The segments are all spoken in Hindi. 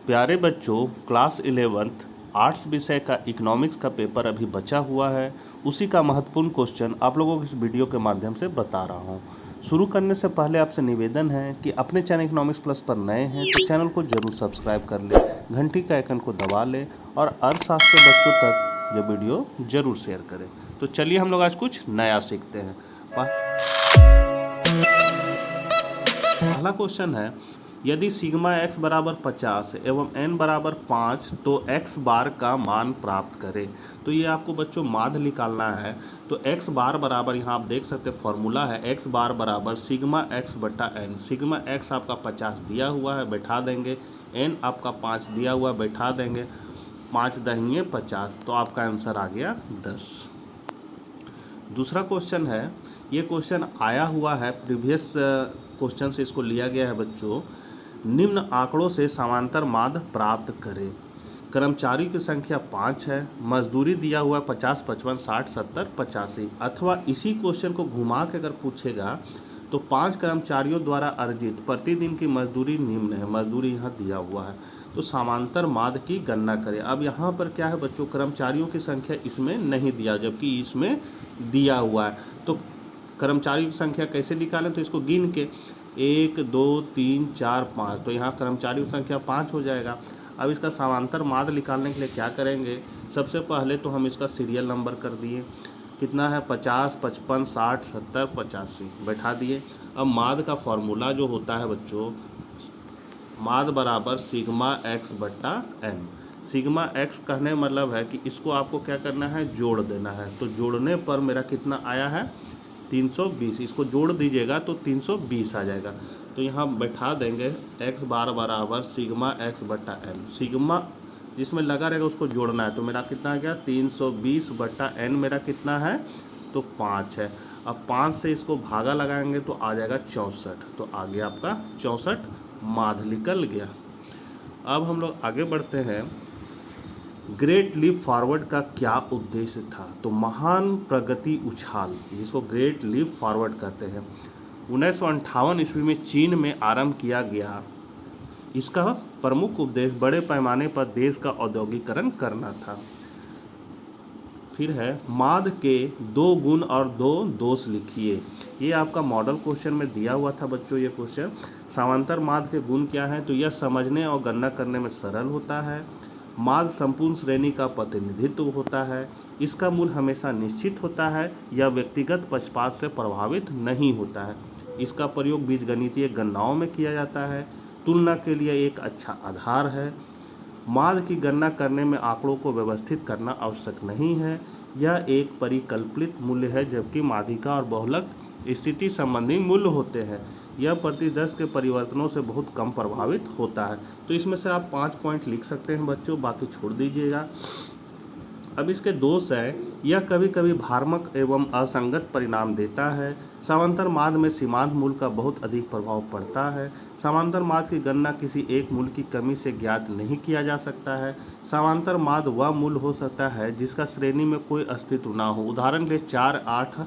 प्यारे बच्चों, क्लास 11th आर्ट्स विषय का इकोनॉमिक्स का पेपर अभी बचा हुआ है। उसी का महत्वपूर्ण क्वेश्चन आप लोगों को इस वीडियो के माध्यम से बता रहा हूँ। शुरू करने से पहले आपसे निवेदन है कि अपने चैनल इकोनॉमिक्स प्लस पर नए हैं तो चैनल को जरूर सब्सक्राइब कर ले, घंटी का आइकन को दबा ले और अर्थशास्त्र के बच्चों तक ये वीडियो जरूर शेयर करें। तो चलिए हम लोग आज कुछ नया सीखते हैं। पहला क्वेश्चन है, यदि सिग्मा x बराबर 50 एवं n बराबर 5 तो x बार का मान प्राप्त करें। तो ये आपको बच्चों माध्य निकालना है। तो x बार बराबर, यहाँ आप देख सकते हैं फॉर्मूला है, x बार बराबर सिग्मा x बटा n। सिग्मा x आपका 50 दिया हुआ है, बैठा देंगे। n आपका 5 दिया हुआ है, बैठा देंगे। 5 दहिए 50, तो आपका आंसर आ गया 10। दूसरा क्वेश्चन है, ये क्वेश्चन आया हुआ है प्रीवियस क्वेश्चन से इसको लिया गया है बच्चों। निम्न आंकड़ों से समांतर माध्य प्राप्त करें। कर्मचारी की संख्या 5 है, मजदूरी दिया हुआ है 50, 55, 60, 70, 85। अथवा इसी क्वेश्चन को घुमा के अगर पूछेगा तो 5 कर्मचारियों द्वारा अर्जित प्रतिदिन की मजदूरी निम्न है। मजदूरी यहाँ दिया हुआ है, तो समांतर माध्य की गणना करें। अब यहाँ पर क्या है बच्चों, कर्मचारियों की संख्या इसमें नहीं दिया, जबकि इसमें दिया हुआ है। तो कर्मचारी की संख्या कैसे निकालें, तो इसको गिन के 1 2 3 4 5, तो यहाँ कर्मचारी की संख्या 5 हो जाएगा। अब इसका समांतर माध्य निकालने के लिए क्या करेंगे, सबसे पहले तो हम इसका सीरियल नंबर कर दिए। कितना है, 50, 55, 60, 70, 85, बैठा दिए। अब माध्य का फॉर्मूला जो होता है बच्चों, माध्य बराबर सिग्मा x बटा n। सिग्मा x कहने मतलब है कि इसको आपको क्या करना है, जोड़ देना है। तो जोड़ने पर मेरा कितना आया है, 320। इसको जोड़ दीजिएगा तो 320 आ जाएगा। तो यहाँ बैठा देंगे x बार बराबर सिग्मा x बटा n। सिग्मा जिसमें लगा रहेगा उसको जोड़ना है, तो मेरा कितना आ गया, 320 बटा n मेरा कितना है, तो 5 है। अब 5 से इसको भागा लगाएंगे तो आ जाएगा 64। तो आ गया आपका 64 माध्य निकल गया। अब हम लोग आगे बढ़ते हैं। ग्रेट लीप फॉरवर्ड का क्या उद्देश्य था, तो महान प्रगति उछाल, जिसको ग्रेट लीप फॉरवर्ड कहते हैं, 1958 ईस्वी में चीन में आरंभ किया गया। इसका प्रमुख उद्देश्य बड़े पैमाने पर देश का औद्योगिकरण करना था। फिर है, माध्य के 2 गुण और 2 दोष लिखिए। ये आपका मॉडल क्वेश्चन में दिया हुआ था बच्चों। ये क्वेश्चन, समांतर माध्य के गुण क्या हैं, तो यह समझने और गणना करने में सरल होता है। माध्य संपूर्ण श्रेणी का प्रतिनिधित्व होता है। इसका मूल हमेशा निश्चित होता है। यह व्यक्तिगत पक्षपात से प्रभावित नहीं होता है। इसका प्रयोग बीजगणितीय गणनाओं में किया जाता है। तुलना के लिए एक अच्छा आधार है। माध्य की गणना करने में आंकड़ों को व्यवस्थित करना आवश्यक नहीं है। यह एक परिकल्पित मूल्य है, जबकि माध्यिका और बहुलक स्थिति संबंधी मूल्य होते हैं। यह प्रति 10 के परिवर्तनों से बहुत कम प्रभावित होता है। तो इसमें से आप 5 पॉइंट लिख सकते हैं बच्चों, बाकी छोड़ दीजिएगा। अब इसके दोष है, यह कभी कभी भ्रामक एवं असंगत परिणाम देता है। समांतर माध्य में सीमांत मूल्य का बहुत अधिक प्रभाव पड़ता है। समांतर माध्य की गणना किसी एक मूल्य की कमी से ज्ञात नहीं किया जा सकता है। समांतर माध्य वह मूल्य हो सकता है जिसका श्रेणी में कोई अस्तित्व ना हो। उदाहरण के लिए 4, 8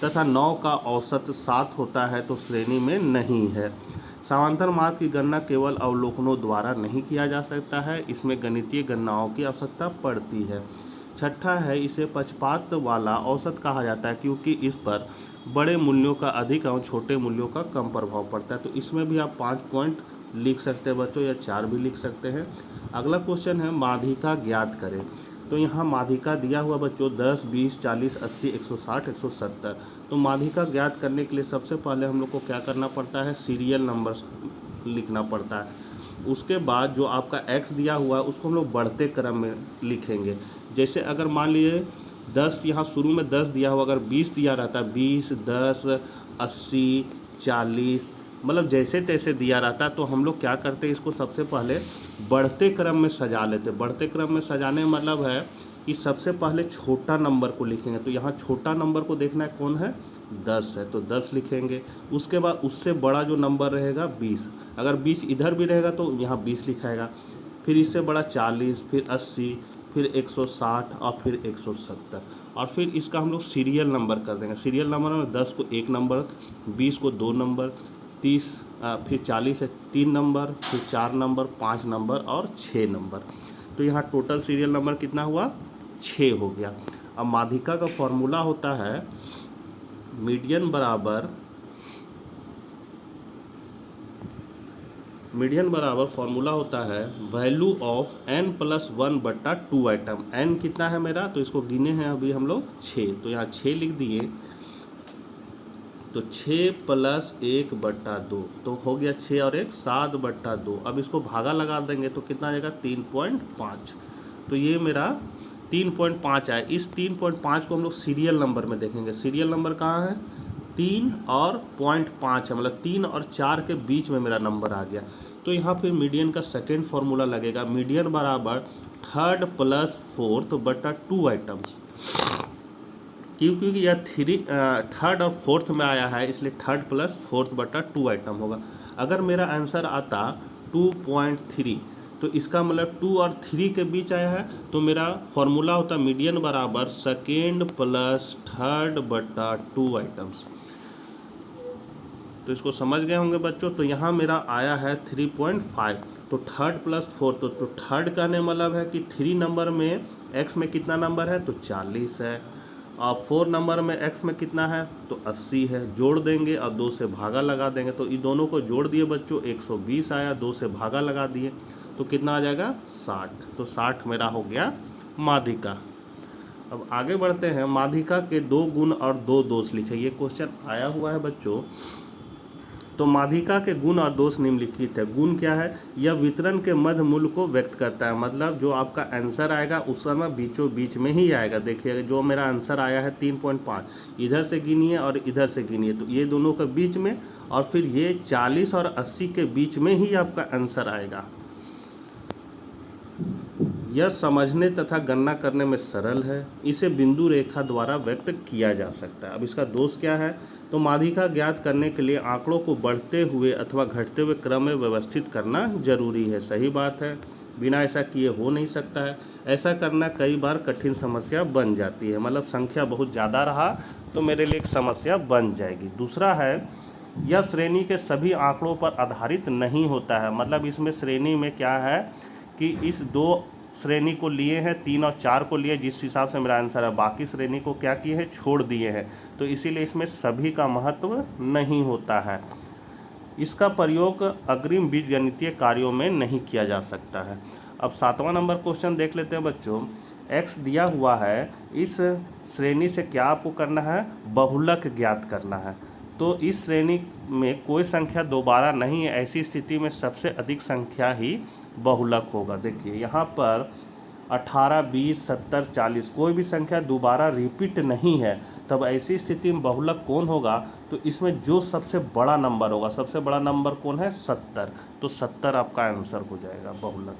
तथा 9 का औसत 7 होता है तो श्रेणी में नहीं है। समांतर माध्य की गणना केवल अवलोकनों द्वारा नहीं किया जा सकता है, इसमें गणितीय गणनाओं की आवश्यकता पड़ती है। छठा है, इसे पक्षपात वाला औसत कहा जाता है क्योंकि इस पर बड़े मूल्यों का अधिक और छोटे मूल्यों का कम प्रभाव पड़ता है। तो इसमें भी आप 5 पॉइंट लिख सकते हैं बच्चों, या 4 भी लिख सकते हैं। अगला क्वेश्चन है, माध्यिका ज्ञात करें। तो यहाँ माध्यिका दिया हुआ बच्चों 10, 20, 40, 80, 160, 170। तो माध्यिका ज्ञात करने के लिए सबसे पहले हम लोग को क्या करना पड़ता है, सीरियल नंबर लिखना पड़ता है। उसके बाद जो आपका x दिया हुआ है उसको हम लोग बढ़ते क्रम में लिखेंगे। जैसे अगर मान लीजिए 10, यहाँ शुरू में 10 दिया हुआ, अगर 20 दिया रहता है, 20, 10, 80, 40, मतलब जैसे तैसे दिया रहता, तो हम लोग क्या करते हैं, इसको सबसे पहले बढ़ते क्रम में सजा लेते। बढ़ते क्रम में सजाने का मतलब है कि सबसे पहले छोटा नंबर को लिखेंगे। तो यहाँ छोटा नंबर को देखना है कौन है, 10 है, तो 10 लिखेंगे। उसके बाद उससे बड़ा जो नंबर रहेगा 20, अगर 20 इधर भी रहेगा तो यहाँ 20 लिखाएगा। फिर इससे बड़ा 40, फिर 80, फिर 160 और फिर 170, और फिर इसका हम लोग सीरियल नंबर कर देंगे। सीरियल नंबर में 10 को 1 नंबर, 20 को 2 नंबर, फिर 40 है 3 नंबर, फिर 4 नंबर, 5 नंबर और 6 नंबर। तो यहाँ टोटल सीरियल नंबर कितना हुआ? 6 हो गया। अब माध्यिका का फॉर्मूला होता है मीडियन बराबर फॉर्मूला होता है value of n+1/2 item. n कितना है मेरा? तो इसको गिने हैं अभी हम लोग 6, तो यहाँ 6 लिख दिए। तो 6 + 1/2 तो हो गया 6 और 1 7/2। अब इसको भागा लगा देंगे तो कितना आ जाएगा? 3.5। तो ये मेरा 3.5 आया। इस 3.5 को हम लोग सीरियल नंबर में देखेंगे। सीरियल नंबर कहाँ है? 3 और 0.5 है, मतलब 3 और 4 के बीच में मेरा नंबर आ गया। तो यहाँ फिर मीडियन का सेकेंड फॉर्मूला लगेगा, मीडियन बराबर 3rd + 4th/2 आइटम्स। क्योंकि यह 3rd और 4th में आया है, इसलिए 3rd + 4th/2 आइटम होगा। अगर मेरा आंसर आता 2.3 तो इसका मतलब 2 और 3 के बीच आया है, तो मेरा फॉर्मूला होता मीडियन बराबर 2nd + 3rd/2 आइटम्स। तो इसको समझ गए होंगे बच्चों। तो यहाँ मेरा आया है 3.5। तो 3rd + 4th, तो 3rd कहने मतलब है कि 3 नंबर में x में कितना नंबर है? तो 40 है। और 4 नंबर में x में कितना है? तो 80 है। जोड़ देंगे और 2 से भागा लगा देंगे। तो इन दोनों को जोड़ दिए बच्चों, 120 आया। 2 से भागा लगा दिए तो कितना आ जाएगा? 60। तो 60 मेरा हो गया माध्यिका। अब आगे बढ़ते हैं। माध्यिका के 2 गुण और 2 दोष लिखे। ये क्वेश्चन आया हुआ है बच्चों। तो माध्यिका के गुण और दोष निम्नलिखित है। गुण क्या है? यह वितरण के मध्य मूल्य को व्यक्त करता है, मतलब जो आपका आंसर आएगा उस समय बीचों बीच में ही आएगा। देखिए जो मेरा आंसर आया है 3.5, इधर से गिनिए और इधर से गिनिए, तो ये दोनों के बीच में, और फिर ये 40 और 80 के बीच में ही आपका आंसर आएगा। यह समझने तथा गणना करने में सरल है। इसे बिंदु रेखा द्वारा व्यक्त किया जा सकता है। अब इसका दोष क्या है? तो माध्यिका ज्ञात करने के लिए आंकड़ों को बढ़ते हुए अथवा घटते हुए क्रम में व्यवस्थित करना जरूरी है। सही बात है, बिना ऐसा किए हो नहीं सकता है। ऐसा करना कई बार कठिन समस्या बन जाती है, मतलब संख्या बहुत ज़्यादा रहा तो मेरे लिए एक समस्या बन जाएगी। दूसरा है, यह श्रेणी के सभी आंकड़ों पर आधारित नहीं होता है। मतलब इसमें श्रेणी में क्या है कि इस 2 श्रेणी को लिए हैं, 3 और 4 को लिए, जिस हिसाब से मेरा आंसर है, बाकी श्रेणी को क्या किए हैं? छोड़ दिए हैं। तो इसीलिए इसमें सभी का महत्व नहीं होता है। इसका प्रयोग अग्रिम बीजगणितीय कार्यों में नहीं किया जा सकता है। अब 7वां नंबर क्वेश्चन देख लेते हैं बच्चों। x दिया हुआ है, इस श्रेणी से क्या आपको करना है? बहुलक ज्ञात करना है। तो इस श्रेणी में कोई संख्या दोबारा नहीं है, ऐसी स्थिति में सबसे अधिक संख्या ही बहुलक होगा। देखिए यहाँ पर 18, 20, 70, 40 कोई भी संख्या दोबारा रिपीट नहीं है, तब ऐसी स्थिति में बहुलक कौन होगा? तो इसमें जो सबसे बड़ा नंबर होगा, सबसे बड़ा नंबर कौन है? 70। तो 70 आपका आंसर हो जाएगा बहुलक।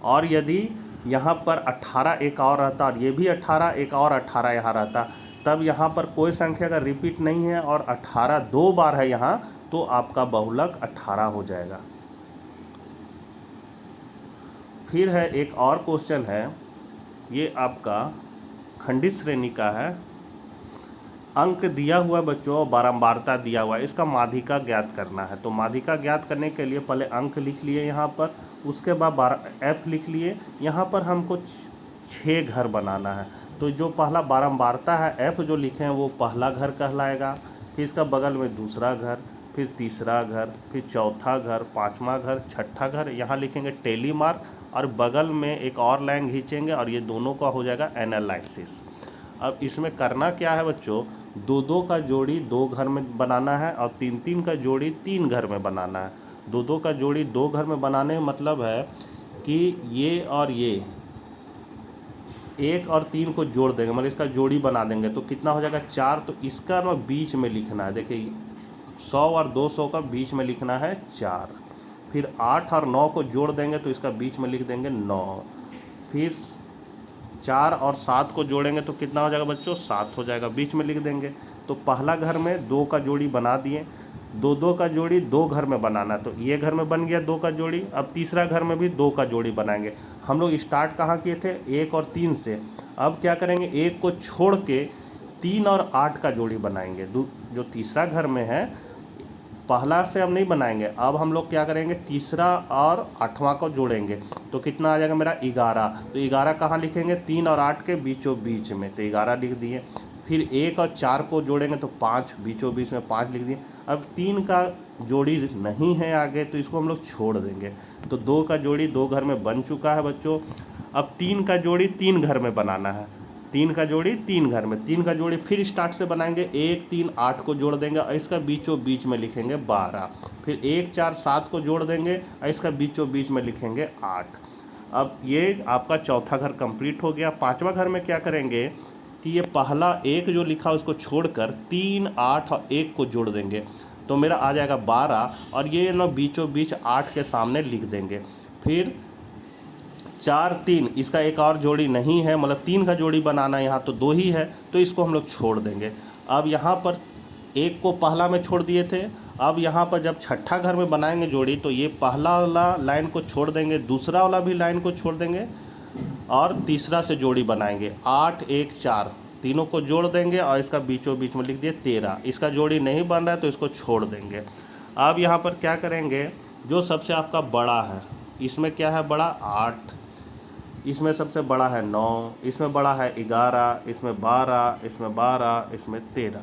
और यदि यहाँ पर 18 एक और रहता और ये भी 18 एक और 18 यहाँ रहता, तब यहाँ पर कोई संख्या का रिपीट नहीं है और 18 2 बार है यहाँ, तो आपका बहुलक 18 हो जाएगा। फिर है एक और क्वेश्चन है, ये आपका खंडित श्रेणी का है। अंक दिया हुआ है बच्चों, बारंबारता दिया हुआ है, इसका माध्यिका ज्ञात करना है। तो माध्यिका ज्ञात करने के लिए पहले अंक लिख लिए यहाँ पर, उसके बाद f लिख लिए। यहाँ पर हमको 6 घर बनाना है। तो जो पहला बारंबारता है f जो लिखे हैं वो पहला घर कहलाएगा, फिर इसका बगल में दूसरा घर, फिर तीसरा घर, फिर चौथा घर, 5वां घर, 6ठा घर। यहाँ लिखेंगे टेली मार्क और बगल में एक और लाइन खींचेंगे और ये दोनों का हो जाएगा एनालिसिस। अब इसमें करना क्या है बच्चों? 2-2 का जोड़ी 2 घर में बनाना है और 3-3 का जोड़ी 3 घर में बनाना है। 2-2 का जोड़ी 2 घर में बनाने का मतलब है कि ये और ये 1 और 3 को जोड़ देंगे, मतलब इसका जोड़ी बना देंगे, तो कितना हो जाएगा? 4। तो इसका ना बीच में लिखना है। देखिए 100 और 200 का बीच में लिखना है 4। फिर 8 और 9 को जोड़ देंगे तो इसका बीच में लिख देंगे 9। फिर 4 और 7 को जोड़ेंगे तो कितना हो जाएगा बच्चों? 7 हो जाएगा, बीच में लिख देंगे। तो पहला घर में 2 का जोड़ी बना दिए, 2-2 का जोड़ी 2 घर में बनाना, तो ये घर में बन गया 2 का जोड़ी। अब तीसरा घर में भी 2 का जोड़ी बनाएंगे। हम लोग स्टार्ट कहाँ किए थे? 1 और 3 से। अब क्या करेंगे? 1 को छोड़ के 3 और 8 का जोड़ी बनाएंगे। जो तीसरा घर में है पहला से हम नहीं बनाएंगे, अब हम लोग क्या करेंगे, तीसरा और आठवां को जोड़ेंगे तो कितना आ जाएगा मेरा 11। तो 11 कहाँ लिखेंगे, 3 और 8 के बीचों बीच में, तो 11 लिख दिए। फिर 1 और 4 को जोड़ेंगे तो 5, बीचों बीच में 5 लिख दिए। अब 3 का जोड़ी नहीं है आगे तो इसको हम लोग छोड़ देंगे। तो 2 का जोड़ी 2 घर में बन चुका है बच्चों। अब 3 का जोड़ी 3 घर में बनाना है, 3 का जोड़ी 3 घर में, 3 का जोड़ी फिर स्टार्ट से बनाएंगे, 1 3 8 को जोड़ देंगे और इसका बीचों बीच में लिखेंगे 12। फिर 1 4 7 को जोड़ देंगे और इसका बीचों बीच में लिखेंगे 8। अब ये आपका चौथा घर कंप्लीट हो गया। पांचवा घर में क्या करेंगे कि ये पहला 1 जो लिखा उसको छोड़कर 3 8 और 1 को जोड़ देंगे तो मेरा आ जाएगा 12 और ये ना बीचों बीच 8 के सामने लिख देंगे। फिर 4 3 इसका एक और जोड़ी नहीं है, मतलब 3 का जोड़ी बनाना यहाँ तो 2 ही है तो इसको हम लोग छोड़ देंगे। अब यहाँ पर 1 को पहला में छोड़ दिए थे, अब यहाँ पर जब छठा घर में बनाएंगे जोड़ी तो ये पहला वाला लाइन को छोड़ देंगे, दूसरा वाला भी लाइन को छोड़ देंगे और तीसरा से जोड़ी बनाएंगे 8 1 4, तीनों को जोड़ देंगे और इसका बीचों बीच में लिख दिए 13। इसका जोड़ी नहीं बन रहा है तो इसको छोड़ देंगे। अब यहाँ पर क्या करेंगे, जो सबसे आपका बड़ा है, इसमें क्या है बड़ा 8, इसमें सबसे बड़ा है 9, इसमें बड़ा है 11, इसमें 12, इसमें 12, इसमें 13।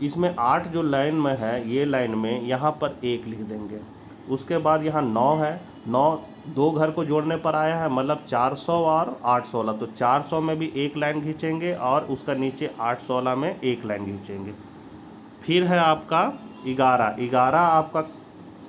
इसमें 8 जो लाइन में है ये लाइन में यहाँ पर 1 लिख देंगे। उसके बाद यहाँ 9 है, 9 2 घर को जोड़ने पर आया है, मतलब 400 और 816, तो 400 में भी 1 लाइन खींचेंगे और उसका नीचे 816 में 1 लाइन खींचेंगे। फिर है आपका 11, 11 आपका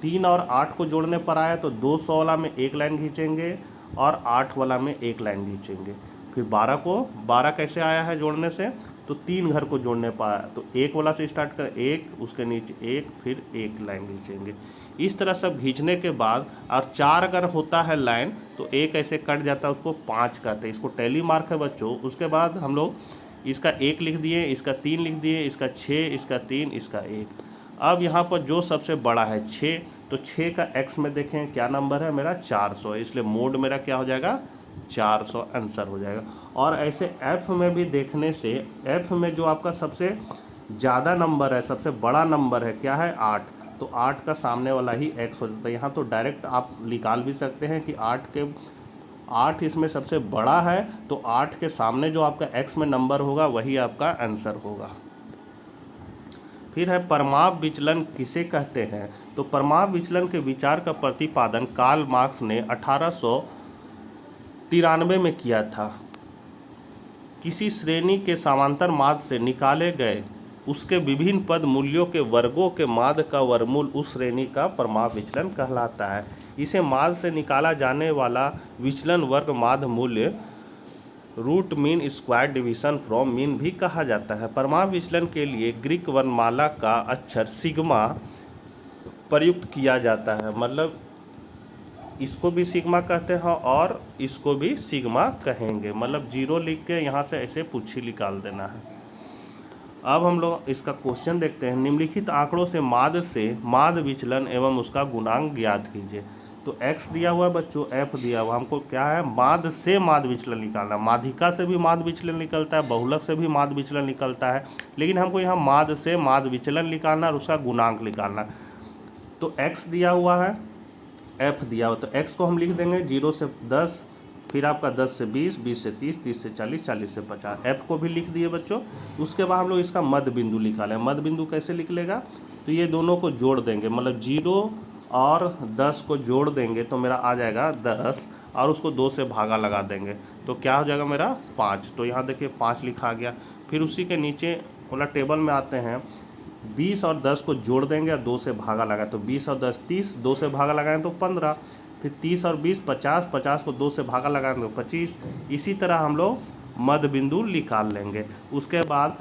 3 और 8 को जोड़ने पर आया तो 216 में 1 लाइन खींचेंगे और 8 वाला में 1 लाइन खींचेंगे। फिर 12 को 12 कैसे आया है जोड़ने से, तो 3 घर को जोड़ने पर आया तो 1 वाला से स्टार्ट कर 1, उसके नीचे 1, फिर 1 लाइन खींचेंगे। इस तरह सब खींचने के बाद और 4 अगर होता है लाइन तो 1 ऐसे कट जाता है, उसको 5 कहते हैं, इसको टैली मार्क है बच्चों। उसके बाद हम लोग इसका 1 लिख दिए, इसका 3 लिख दिए, इसका 6, इसका 3, इसका 1। अब यहाँ पर जो सबसे बड़ा है 6, तो 6 का x में देखें क्या नंबर है मेरा 400, इसलिए मोड मेरा क्या हो जाएगा 400 आंसर हो जाएगा। और ऐसे f में भी देखने से f में जो आपका सबसे ज़्यादा नंबर है, सबसे बड़ा नंबर है क्या है 8, तो 8 का सामने वाला ही x हो जाता है। यहाँ तो डायरेक्ट आप निकाल भी सकते हैं कि 8 इसमें सबसे बड़ा है तो 8 के सामने जो आपका x में नंबर होगा वही आपका आंसर होगा। फिर है परमाप विचलन किसे कहते हैं, तो परमाप विचलन के विचार का प्रतिपादन कार्ल मार्क्स ने 1893 में किया था। किसी श्रेणी के समांतर माध्य से निकाले गए उसके विभिन्न पद मूल्यों के वर्गों के माध्य का वर्गमूल उस श्रेणी का परमाप विचलन कहलाता है। इसे माध्य से निकाला जाने वाला विचलन वर्ग माध्य मूल्य root mean square division from mean भी कहा जाता है। परमाप विचलन के लिए ग्रीक वर्णमाला का अक्षर सिग्मा प्रयुक्त किया जाता है, मतलब इसको भी सिग्मा कहते हैं और इसको भी सिग्मा कहेंगे, मतलब 0 लिख के यहाँ से ऐसे पुच्छी निकाल देना है। अब हम लोग इसका क्वेश्चन देखते हैं। निम्नलिखित आंकड़ों से माध्य विचलन एवं उसका गुणांक ज्ञात कीजिए। तो x दिया हुआ है बच्चों, f दिया हुआ, हमको क्या है माध्य से माध्य विचलन निकालना। माध्यिका से भी माध्य विचलन निकलता है, बहुलक से भी माध्य विचलन निकलता है, लेकिन हमको यहाँ माध्य से माध्य विचलन निकालना और उसका गुणांक निकालना। तो x दिया हुआ है, f दिया हुआ, तो x को हम लिख देंगे 0 से 10, फिर आपका 10 से 20, 20 से 30, 30 से 40, 40 से 50। f को भी लिख दिए बच्चों। उसके बाद हम लोग इसका मध्य बिंदु निकालें। मध्य बिंदु कैसे निकलेगा, तो ये दोनों को जोड़ देंगे, मतलब 0 और 10 को जोड़ देंगे तो मेरा आ जाएगा 10 और उसको 2 से भागा लगा देंगे तो क्या हो जाएगा मेरा 5। तो यहाँ देखिए 5 लिखा गया। फिर उसी के नीचे वाला टेबल में आते हैं, 20 और 10 को जोड़ देंगे और 2 से भागा लगाए तो 20 और 10 30, 2 से भागा लगाएं तो 15, फिर 30 और 20 50, 50 को 2 से भागा लगाएं तो 25। इसी तरह हम लोग मध्य बिंदु निकाल लेंगे। उसके बाद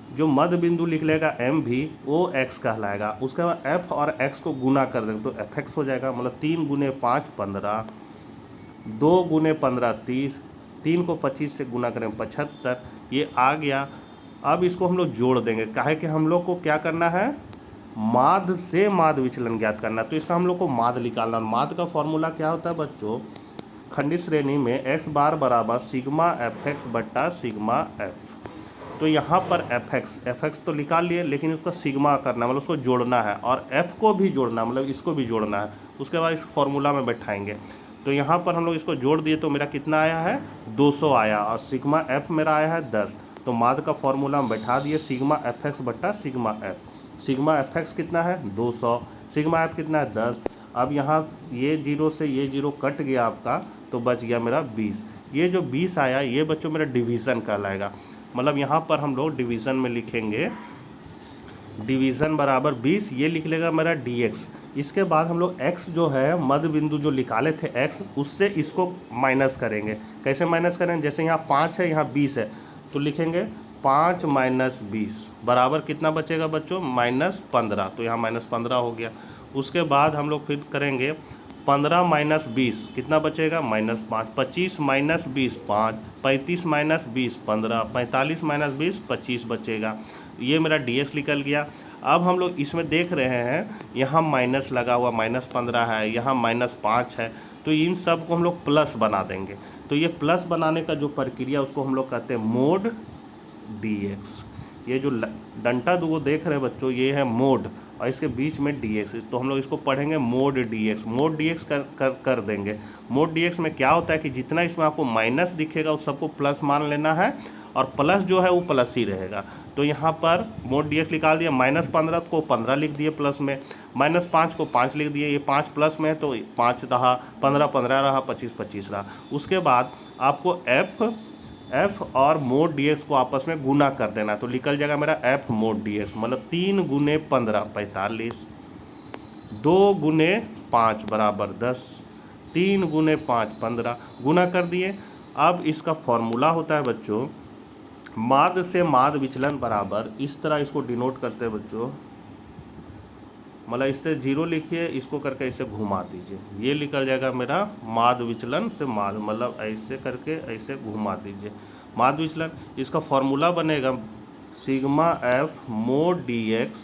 जो मध्य बिंदु लिख लेगा m भी वो x कहलाएगा। उसके बाद f और x को गुना कर देंगे तो fx हो जाएगा, मतलब 3 गुने 5 15, 2 गुने 15 30, 3 को 25 से गुना करें 75, ये आ गया। अब इसको हम लोग जोड़ देंगे, काहे कि हम लोग को क्या करना है माध्य से माध्य विचलन ज्ञात करना, तो इसका हम लोग को माध्य निकालना। माध्य का फॉर्मूला क्या होता है बच्चों, खंडित श्रेणी में x बार बराबर सिग्मा fx बट्टा सिग्मा f। तो यहाँ पर एफ एक्स तो निकाल लिए, लेकिन उसका सिग्मा करना है, मतलब उसको जोड़ना है, और एफ को भी जोड़ना है, मतलब इसको भी जोड़ना है। उसके बाद इस फॉर्मूला में बैठाएंगे। तो यहाँ पर हम लोग इसको जोड़ दिए तो मेरा कितना आया है 200 आया, और सिग्मा एफ मेरा आया है 10। तो माद का फॉर्मूला में बैठा दिए सिग्मा एफ एक्स बट्टा sigma F. Sigma F x कितना है 200, सिग्मा एफ कितना है 10। अब यहाँ ये जीरो से ये जीरो कट गया आपका, तो बच गया मेरा 20। ये जो 20 आया ये बच्चों मेरा डिवीज़न कहलाएगा। मतलब यहाँ पर हम लोग डिवीज़न में लिखेंगे डिवीज़न बराबर 20, ये लिख लेगा मेरा dx। इसके बाद हम लोग x जो है मध्य बिंदु जो निकाले थे x, उससे इसको माइनस करेंगे। कैसे माइनस करेंगे, जैसे यहाँ 5 है, यहाँ 20 है, तो लिखेंगे 5 माइनस 20 बराबर कितना बचेगा बच्चों -15। तो यहाँ -15 हो गया। उसके बाद हम लोग फिर करेंगे 15 माइनस 20 कितना बचेगा -5। 25 माइनस 20 5, 35 माइनस 20 15, 45 माइनस 20 25 बचेगा। ये मेरा dx निकल गया। अब हम लोग इसमें देख रहे हैं यहाँ माइनस लगा हुआ, -15 है, यहाँ -5 है, तो इन सब को हम लोग प्लस बना देंगे। तो ये प्लस बनाने का जो प्रक्रिया उसको हम लोग कहते हैं मोड dx। ये जो डंटा दो देख रहे हैं बच्चों, ये है मोड, और इसके बीच में dx, तो हम लोग इसको पढ़ेंगे मोड dx। मोड dx कर देंगे। मोड dx में क्या होता है कि जितना इसमें आपको माइनस दिखेगा उस सबको प्लस मान लेना है, और प्लस जो है वो प्लस ही रहेगा। तो यहाँ पर मोड dx निकाल दिया, -15 को 15 लिख दिए प्लस में, -5 को 5 लिख दिए, ये 5 प्लस में है तो 5 रहा, 15 15 रहा, 25 25 रहा। उसके बाद आपको f और मोड dx को आपस में गुना कर देना, तो निकल जाएगा मेरा f मोड dx, मतलब 3 गुने 15 45, 2 गुने 5 बराबर 10, 3 गुने 5 15, गुना कर दिए। अब इसका फॉर्मूला होता है बच्चों माद से माद विचलन बराबर, इस तरह इसको डिनोट करते हैं बच्चों, मतलब इससे 0 लिखिए, इसको करके इसे घुमा दीजिए, ये निकल जाएगा मेरा माद विचलन से माद, मतलब ऐसे करके ऐसे घुमा दीजिए माद विचलन। इसका फॉर्मूला बनेगा सिग्मा एफ मोड dx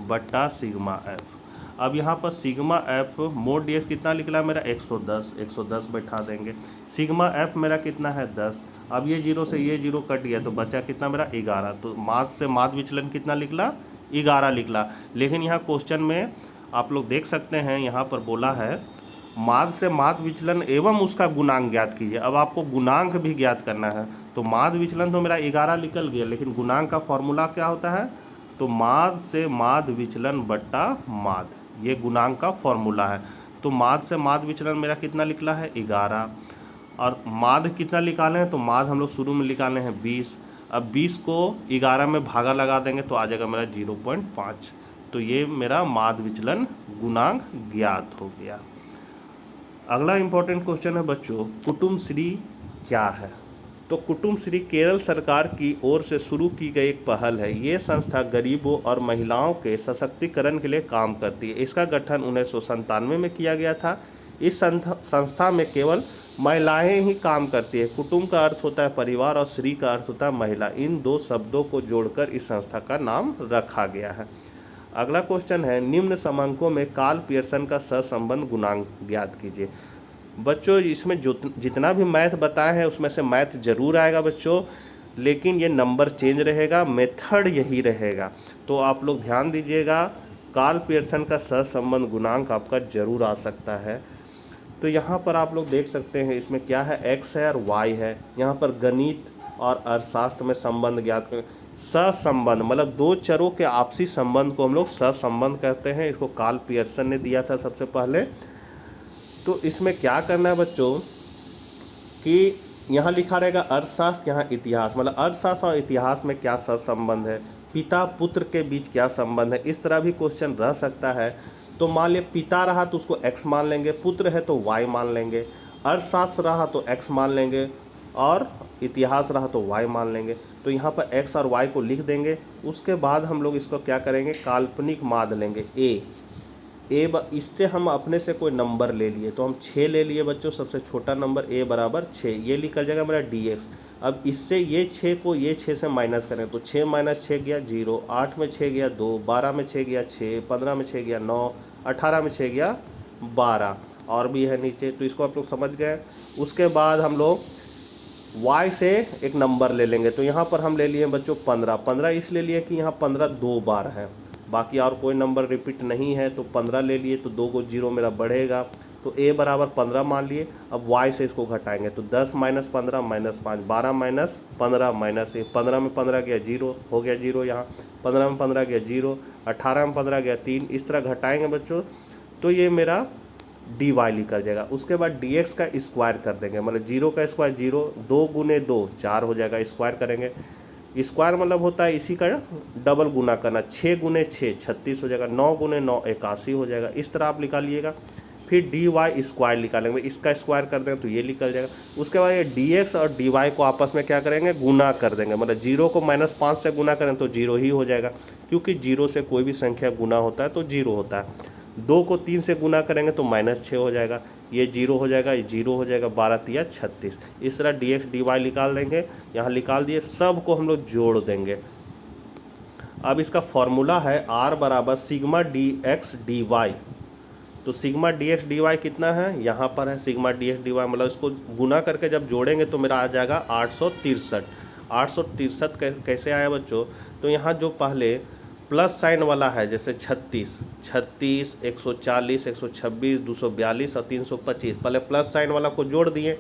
बट्टा सिग्मा एफ। अब यहाँ पर सिग्मा एफ मोड dx कितना निकला मेरा 110, 110 बैठा देंगे। सिग्मा एफ मेरा कितना है 10। अब ये 0 से ये 0 कट गया तो बचा कितना मेरा 11। तो माद से माद विचलन कितना निकला 11 निकला। लेकिन यहाँ क्वेश्चन में आप लोग देख सकते हैं, यहाँ पर बोला है माद से माद विचलन एवं उसका गुणांक ज्ञात कीजिए। अब आपको गुणांक भी ज्ञात करना है, तो माद विचलन तो मेरा 11 निकल गया, लेकिन गुणांक का फॉर्मूला क्या होता है, तो माद से माद विचलन बट्टा माद, ये गुणांक का फॉर्मूला है। तो माद से माद विचलन मेरा कितना निकला है 11, और माद कितना निकाले हैं, तो माद हम लोग शुरू में निकाले हैं 20। अब 20 को 11 में भागा लगा देंगे तो आ जाएगा मेरा 0.5। तो ये मेरा माद विचलन गुणांक ज्ञात हो गया। अगला इम्पोर्टेंट क्वेश्चन है बच्चों, कुटुम्बश्री क्या है। तो कुटुम्बश्री केरल सरकार की ओर से शुरू की गई एक पहल है। ये संस्था गरीबों और महिलाओं के सशक्तिकरण के लिए काम करती है। इसका गठन 1997 में किया गया था। इस संस्था में केवल महिलाएं ही काम करती है। कुटुंब का अर्थ होता है परिवार और श्री का अर्थ होता है महिला। इन दो शब्दों को जोड़कर इस संस्था का नाम रखा गया है। अगला क्वेश्चन है, निम्न समंकों में कार्ल पियर्सन का सहसंबंध गुणांक ज्ञात कीजिए। बच्चों इसमें जो जितना भी मैथ बताया है उसमें से मैथ जरूर आएगा बच्चों, लेकिन ये नंबर चेंज रहेगा, मेथड यही रहेगा। तो आप लोग ध्यान दीजिएगा, कार्ल पियर्सन का सहसंबंध गुणांक आपका जरूर आ सकता है। तो यहाँ पर आप लोग देख सकते हैं इसमें क्या है, x है और y है। यहाँ पर गणित और अर्थशास्त्र में संबंध ज्ञात करें। सहसंबंध मतलब दो चरों के आपसी संबंध को हम लोग सहसंबंध कहते हैं। इसको कार्ल पियर्सन ने दिया था सबसे पहले। तो इसमें क्या करना है बच्चों कि यहाँ लिखा रहेगा अर्थशास्त्र, यहाँ इतिहास, मतलब अर्थशास्त्र और इतिहास में क्या सहसंबंध है, पिता पुत्र के बीच क्या संबंध है। इस तरह भी क्वेश्चन रह सकता है। तो मान लिया पिता रहा तो उसको x मान लेंगे, पुत्र है तो y मान लेंगे, अर्थशास्त्र रहा तो x मान लेंगे, और इतिहास रहा तो y मान लेंगे। तो यहाँ पर x और y को लिख देंगे। उसके बाद हम लोग इसको क्या करेंगे, काल्पनिक माद लेंगे a। इससे हम अपने से कोई नंबर ले लिए, तो हम 6 ले लिए बच्चों, सबसे छोटा नंबर a बराबर 6, ये निकल जाएगा मेरा dx। अब इससे ये 6 को ये 6 से माइनस करें तो 6 माइनस 6 गया 0, 8 में 6 गया 2, 12 में 6 गया 6, 15 में 6 गया 9, 18 में 6 गया 12, और भी है नीचे। तो इसको आप लोग समझ गए। उसके बाद हम लोग y से एक नंबर ले लेंगे। तो यहाँ पर हम ले लिए बच्चों 15। 15 इसलिए लिए कि यहाँ 15 2 बार है, बाकी और कोई नंबर रिपीट नहीं है, तो 15 ले लिए। तो 2 को 0 मेरा बढ़ेगा, तो a बराबर 15 मान लिए। अब y से इसको घटाएंगे तो 10 माइनस 15 माइनस 5, 12 माइनस 15 माइनस 1, 15 में 15 गया 0, हो गया 0 यहाँ, 15 में 15 गया 0, 18 में 15 गया 3, इस तरह घटाएंगे बच्चों। तो ये मेरा dy निकल जाएगा। उसके बाद dx का स्क्वायर कर देंगे, मतलब 0 का स्क्वायर 0, 2 गुने 2 4 हो जाएगा, स्क्वायर करेंगे। स्क्वायर मतलब होता है इसी का डबल गुना करना, 6 गुने 6 36 हो जाएगा, 9 गुने 9 81 हो जाएगा। इस तरह आप निकालिएगा। फिर dy स्क्वायर निकालेंगे, इसका स्क्वायर कर देंगे तो ये निकल जाएगा। उसके बाद ये dx और dy को आपस में क्या करेंगे, गुना कर देंगे, मतलब 0 को -5 से गुना करें तो 0 ही हो जाएगा, क्योंकि 0 से कोई भी संख्या गुना होता है तो 0 होता है। 2 को 3 से गुना करेंगे तो -6 हो जाएगा, ये 0 हो जाएगा, ये 0 हो जाएगा, 12 तिया 36। इस तरह dx dy निकाल देंगे, यहाँ निकाल दिए। सब को हम लोग जोड़ देंगे। अब इसका फॉर्मूला है r बराबर सिग्मा dx dy। तो सिग्मा dx dy कितना है, यहाँ पर है सिग्मा dx dy, मतलब इसको गुना करके जब जोड़ेंगे तो मेरा आ जाएगा 863। 863 कैसे आया बच्चों, तो यहाँ जो पहले प्लस साइन वाला है, जैसे 36, 140, 126, 242 और 325, पहले प्लस साइन वाला को जोड़ दिए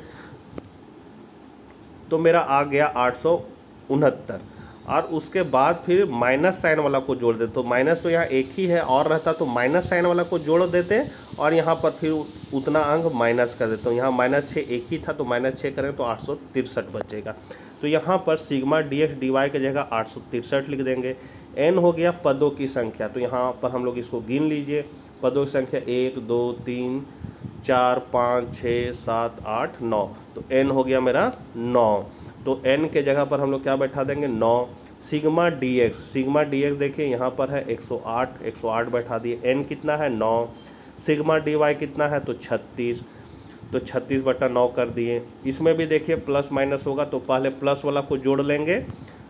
तो मेरा आ गया 869। और उसके बाद फिर माइनस साइन वाला को जोड़ देते, तो माइनस तो यहाँ एक ही है और रहता, तो माइनस साइन वाला को जोड़ देते और यहाँ पर फिर उतना अंक माइनस कर देते। तो यहाँ -6 एक ही था, तो -6 करें तो 863 बचेगा। तो यहाँ पर सिग्मा dx dy की जगह 863 लिख देंगे। n हो गया पदों की संख्या, तो यहाँ पर हम लोग इसको गिन लीजिए। पदों की संख्या 1 2 3 4 5 6 7 8 9, तो n हो गया मेरा 9। तो n के जगह पर हम लोग क्या बैठा देंगे, 9। सिग्मा dx देखिए यहाँ पर है 108, 108 बैठा दिए। n कितना है, 9। सिग्मा dy कितना है, तो 36, तो 36/9 कर दिए। इसमें भी देखिए प्लस माइनस होगा, तो पहले प्लस वाला को जोड़ लेंगे,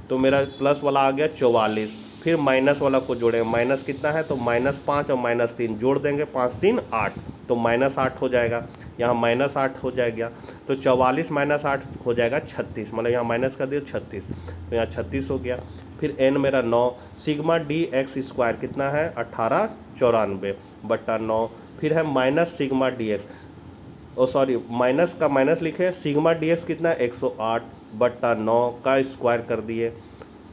तो मेरा प्लस वाला आ गया 44। फिर माइनस वाला को जोड़ेंगे, माइनस कितना है, तो -5 और -3 जोड़ देंगे, 5 3 8, तो -8 हो जाएगा। यहाँ -8 हो जाएगा, तो 44 - 8 हो जाएगा 36, मतलब यहाँ माइनस कर दिया 36, तो यहाँ 36 हो गया। फिर n मेरा 9। सिग्मा dx स्क्वायर कितना है, 1894/9। फिर है माइनस सिग्मा dx, माइनस का माइनस लिखे, सिग्मा dx कितना है, 108/9 का स्क्वायर कर दिए।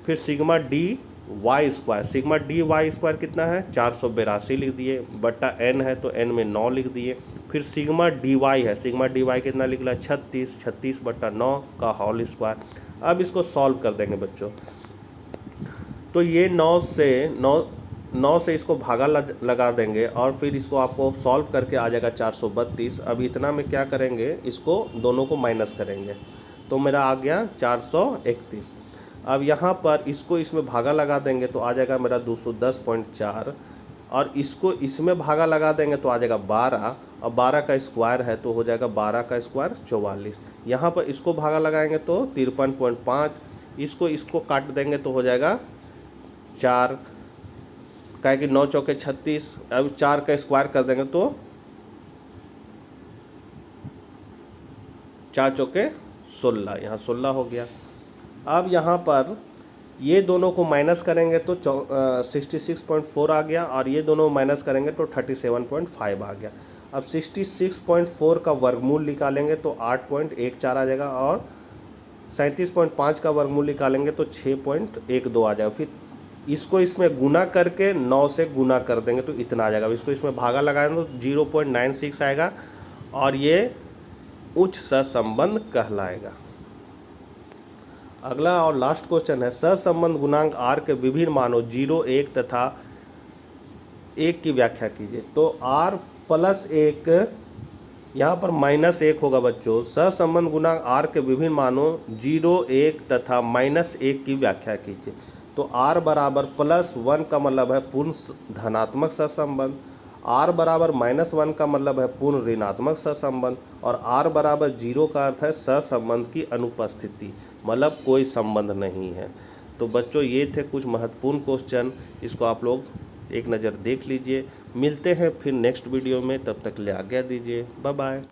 फिर सिग्मा dy स्क्वायर कितना है, 482 लिख दिए, बट्टा n है तो n में 9 लिख दिए। फिर सिग्मा dy है, सिग्मा dy कितना लिख लिया, 36/9 का होल स्क्वायर। अब इसको सॉल्व कर देंगे बच्चों, तो ये 9 से इसको भागा लगा देंगे और फिर इसको आपको सॉल्व करके आ जाएगा 432। अब इतना में क्या करेंगे, इसको दोनों को माइनस करेंगे, तो मेरा आ गया 431। अब यहाँ पर इसको इसमें भागा लगा देंगे तो आ जाएगा मेरा 210.4, और इसको इसमें भागा लगा देंगे तो आ जाएगा 12, और 12 का स्क्वायर है तो हो जाएगा 12 का स्क्वायर 44। यहाँ पर इसको भागा लगाएंगे तो 53.5, इसको काट देंगे तो हो जाएगा 4, क्या कि 9 चौके 36। अब 4 का स्क्वायर कर देंगे तो 4 चौके 16, यहाँ 16 हो गया। अब यहाँ पर ये दोनों को माइनस करेंगे तो 66.4 आ गया, और ये दोनों माइनस करेंगे तो 37.5 आ गया। अब 66.4 का वर्गमूल निकालेंगे तो 8.14 आ जाएगा, और 37.5 का वर्गमूल निकालेंगे तो 6.12 आ जाएगा। फिर इसको इसमें गुना करके 9 से गुना कर देंगे तो इतना आ जाएगा। इसको इसमें भागा लगाएंगे तो 0.96 आएगा, और ये उच्च सहसंबंध कहलाएगा। अगला और लास्ट क्वेश्चन है, सहसंबंध गुणांक r के विभिन्न मानों 0 1 तथा 1 की व्याख्या कीजिए। तो r + 1, यहाँ पर -1 होगा बच्चों। सहसंबंध गुणांक r के विभिन्न मानों 0 1 तथा -1 की व्याख्या कीजिए। तो r बराबर +1 का मतलब है पूर्ण धनात्मक सहसंबंध, r बराबर -1 का मतलब है पूर्ण ऋणात्मक सहसंबंध, और r बराबर 0 का अर्थ है सहसंबंध की अनुपस्थिति, मतलब कोई संबंध नहीं है। तो बच्चों ये थे कुछ महत्वपूर्ण क्वेश्चन, इसको आप लोग एक नज़र देख लीजिए। मिलते हैं फिर नेक्स्ट वीडियो में, तब तक ले आज्ञा दीजिए, बाय बाय।